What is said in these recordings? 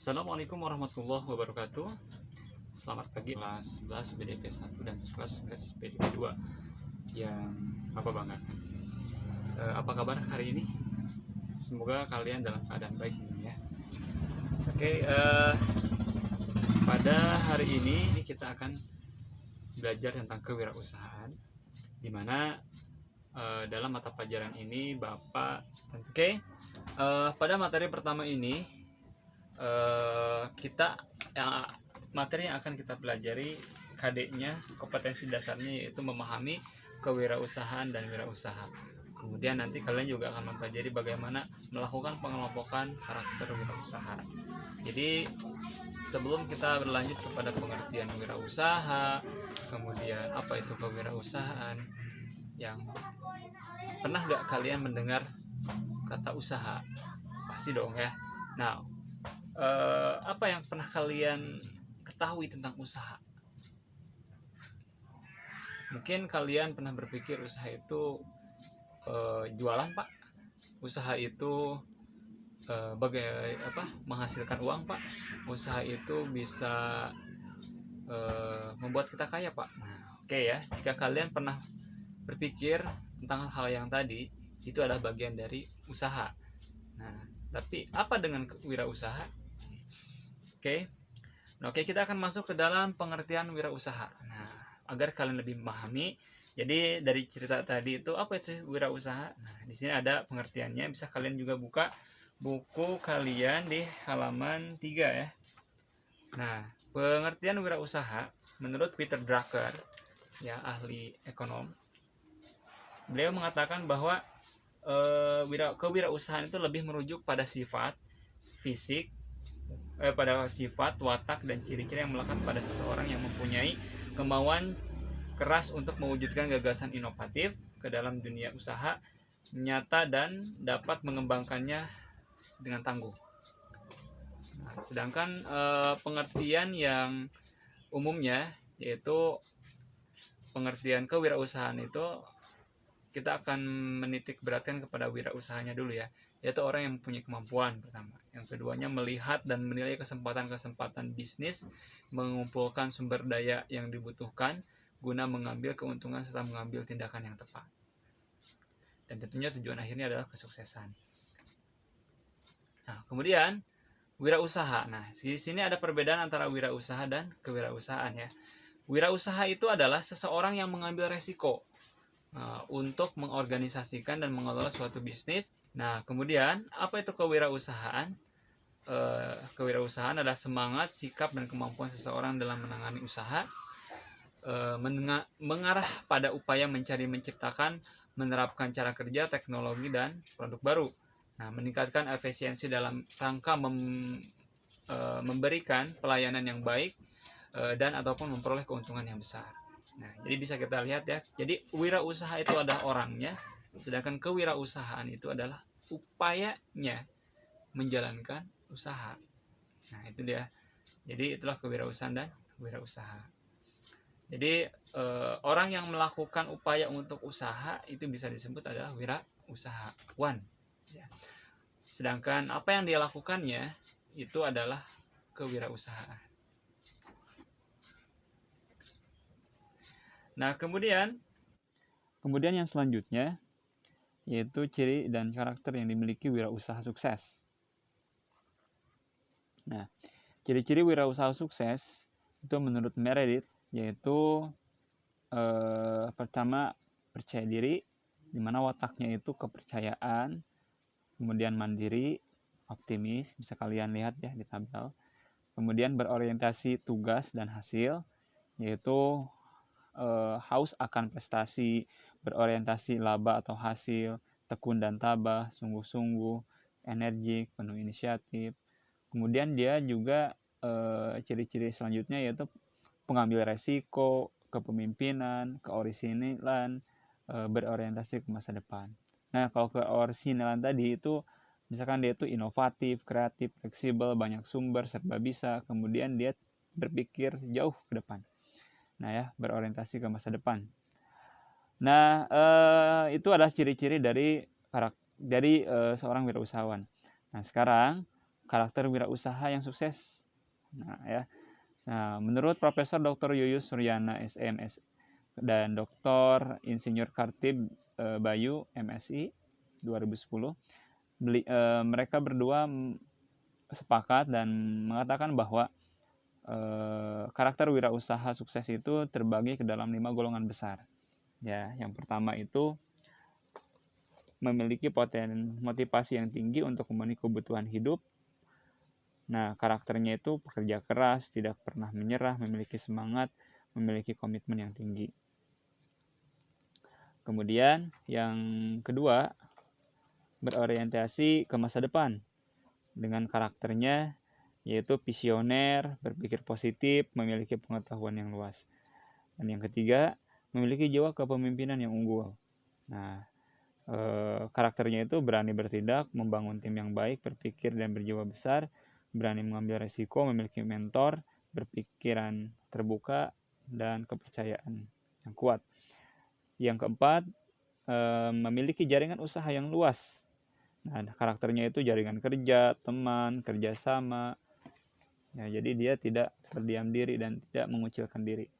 Assalamualaikum warahmatullahi wabarakatuh. Selamat pagi kelas 11 BDP 1 dan kelas 11 BDP 2 yang Bapak banggakan. Apa kabar hari ini? Semoga kalian dalam keadaan baik ya. Oke, pada hari ini kita akan belajar tentang kewirausahaan, di mana dalam mata pelajaran ini Bapak pada materi pertama ini kita materi yang akan kita pelajari KD-nya, kompetensi dasarnya, yaitu memahami kewirausahaan dan wirausaha. Kemudian nanti kalian juga akan mempelajari bagaimana melakukan pengelompokan karakter wirausaha. Jadi sebelum kita berlanjut kepada pengertian wirausaha, kemudian apa itu kewirausahaan, yang pernah gak kalian mendengar kata usaha? Pasti dong ya. Nah, apa yang pernah kalian ketahui tentang usaha? Mungkin kalian pernah berpikir usaha itu jualan, Pak. Usaha itu menghasilkan uang, Pak. Usaha itu bisa membuat kita kaya, Pak. Nah, oke ya. Jika kalian pernah berpikir tentang hal yang tadi, itu adalah bagian dari usaha. Nah, tapi apa dengan wirausaha? Oke, kita akan masuk ke dalam pengertian wirausaha. Nah, agar kalian lebih memahami, jadi dari cerita tadi itu apa itu wirausaha? Nah, di sini ada pengertiannya. Bisa kalian juga buka buku kalian di halaman 3 ya. Nah, pengertian wirausaha menurut Peter Drucker, ya, ahli ekonom, beliau mengatakan bahwa kewirausahaan itu lebih merujuk pada sifat fisik, pada sifat, watak, dan ciri-ciri yang melekat pada seseorang yang mempunyai kemauan keras untuk mewujudkan gagasan inovatif ke dalam dunia usaha nyata dan dapat mengembangkannya dengan tangguh. Nah, sedangkan pengertian yang umumnya, yaitu pengertian kewirausahaan, itu kita akan menitik beratkan kepada wirausahanya dulu ya, yaitu orang yang mempunyai kemampuan pertama. Yang keduanya, melihat dan menilai kesempatan-kesempatan bisnis, mengumpulkan sumber daya yang dibutuhkan guna mengambil keuntungan serta mengambil tindakan yang tepat. Dan tentunya tujuan akhirnya adalah kesuksesan. Nah, kemudian wirausaha. Nah, di sini ada perbedaan antara wirausaha dan kewirausahaan ya. Wirausaha itu adalah seseorang yang mengambil resiko untuk mengorganisasikan dan mengelola suatu bisnis. Nah, kemudian apa itu kewirausahaan? Kewirausahaan adalah semangat, sikap, dan kemampuan seseorang dalam menangani usaha, mengarah pada upaya mencari, menciptakan, menerapkan cara kerja, teknologi, dan produk baru. Nah, meningkatkan efisiensi dalam rangka memberikan pelayanan yang baik dan ataupun memperoleh keuntungan yang besar. Nah, jadi bisa kita lihat ya. Jadi wirausaha itu adalah orangnya, sedangkan kewirausahaan itu adalah upayanya menjalankan usaha. Nah, itu dia. Jadi itulah kewirausahaan dan wirausaha. Jadi orang yang melakukan upaya untuk usaha itu bisa disebut adalah wirausahawan ya. Sedangkan apa yang dia lakukannya itu adalah kewirausahaan. Nah, kemudian yang selanjutnya yaitu ciri dan karakter yang dimiliki wirausaha sukses. Nah, ciri-ciri wirausaha sukses itu menurut Meredith yaitu pertama, percaya diri, di mana wataknya itu kepercayaan, kemudian mandiri, optimis, bisa kalian lihat ya di tabel. Kemudian berorientasi tugas dan hasil, yaitu haus akan prestasi, berorientasi laba atau hasil, tekun dan tabah, sungguh-sungguh, energik, penuh inisiatif. Kemudian dia juga ciri-ciri selanjutnya yaitu pengambil resiko, kepemimpinan, keorisinalan, berorientasi ke masa depan. Nah, kalau keorisinalan tadi itu misalkan dia itu inovatif, kreatif, fleksibel, banyak sumber, serba bisa, kemudian dia berpikir jauh ke depan. Nah ya, berorientasi ke masa depan. Nah, itu adalah ciri-ciri dari seorang wirausahawan. Nah, sekarang karakter wirausaha yang sukses. Nah, menurut Profesor Dr. Yuyus Suryana SMS dan Dr. Insinyur Kartib Bayu MSI 2010, mereka berdua sepakat dan mengatakan bahwa karakter wirausaha sukses itu terbagi ke dalam 5 golongan besar. Ya, yang pertama itu memiliki motivasi yang tinggi untuk memenuhi kebutuhan hidup. Nah, karakternya itu pekerja keras, tidak pernah menyerah, memiliki semangat, memiliki komitmen yang tinggi. Kemudian yang kedua, berorientasi ke masa depan dengan karakternya yaitu visioner, berpikir positif, memiliki pengetahuan yang luas. Dan yang ketiga, memiliki jiwa kepemimpinan yang unggul. Nah, karakternya itu berani bertindak, membangun tim yang baik, berpikir dan berjiwa besar, berani mengambil resiko, memiliki mentor, berpikiran terbuka, dan kepercayaan yang kuat. Yang keempat, memiliki jaringan usaha yang luas. Nah, karakternya itu jaringan kerja, teman, kerjasama. Ya, jadi dia tidak berdiam diri dan tidak mengucilkan diri.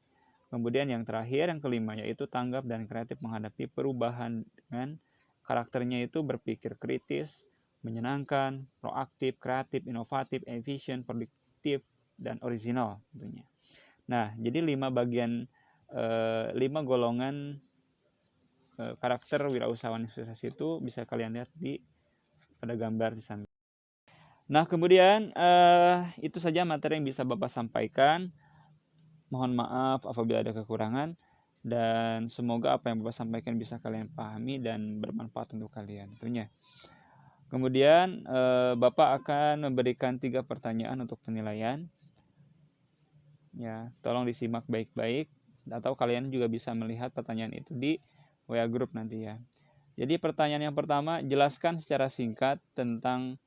Kemudian yang terakhir, yang kelima, yaitu tanggap dan kreatif menghadapi perubahan dengan karakternya itu berpikir kritis, menyenangkan, proaktif, kreatif, inovatif, efisien, produktif, dan original tentunya. Nah, jadi 5 golongan karakter wirausahawan sukses itu bisa kalian lihat pada gambar di sana. Nah, kemudian itu saja materi yang bisa Bapak sampaikan. Mohon maaf apabila ada kekurangan. Dan semoga apa yang Bapak sampaikan bisa kalian pahami dan bermanfaat untuk kalian tentunya. Kemudian Bapak akan memberikan 3 pertanyaan untuk penilaian. Ya, tolong disimak baik-baik atau kalian juga bisa melihat pertanyaan itu di WA group nanti ya. Jadi pertanyaan yang pertama, jelaskan secara singkat tentang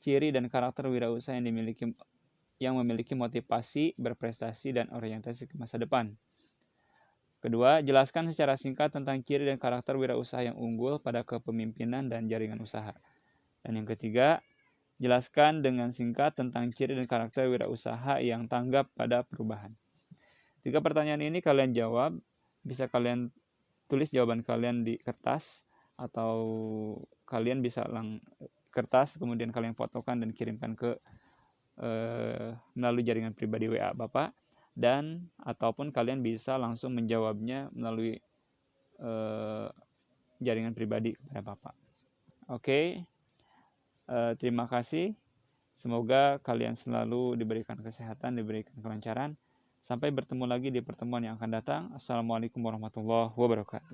ciri dan karakter wirausaha yang memiliki motivasi, berprestasi dan orientasi ke masa depan. Kedua, jelaskan secara singkat tentang ciri dan karakter wirausaha yang unggul pada kepemimpinan dan jaringan usaha. Dan yang ketiga, jelaskan dengan singkat tentang ciri dan karakter wirausaha yang tanggap pada perubahan. 3 pertanyaan ini kalian jawab, bisa kalian tulis jawaban kalian di kertas atau kalian bisa kertas kemudian kalian fotokan dan kirimkan ke melalui jaringan pribadi WA Bapak. Dan ataupun kalian bisa langsung menjawabnya melalui jaringan pribadi kepada Bapak. Oke, terima kasih. Semoga kalian selalu diberikan kesehatan, diberikan kelancaran. Sampai bertemu lagi di pertemuan yang akan datang. Assalamualaikum warahmatullahi wabarakatuh.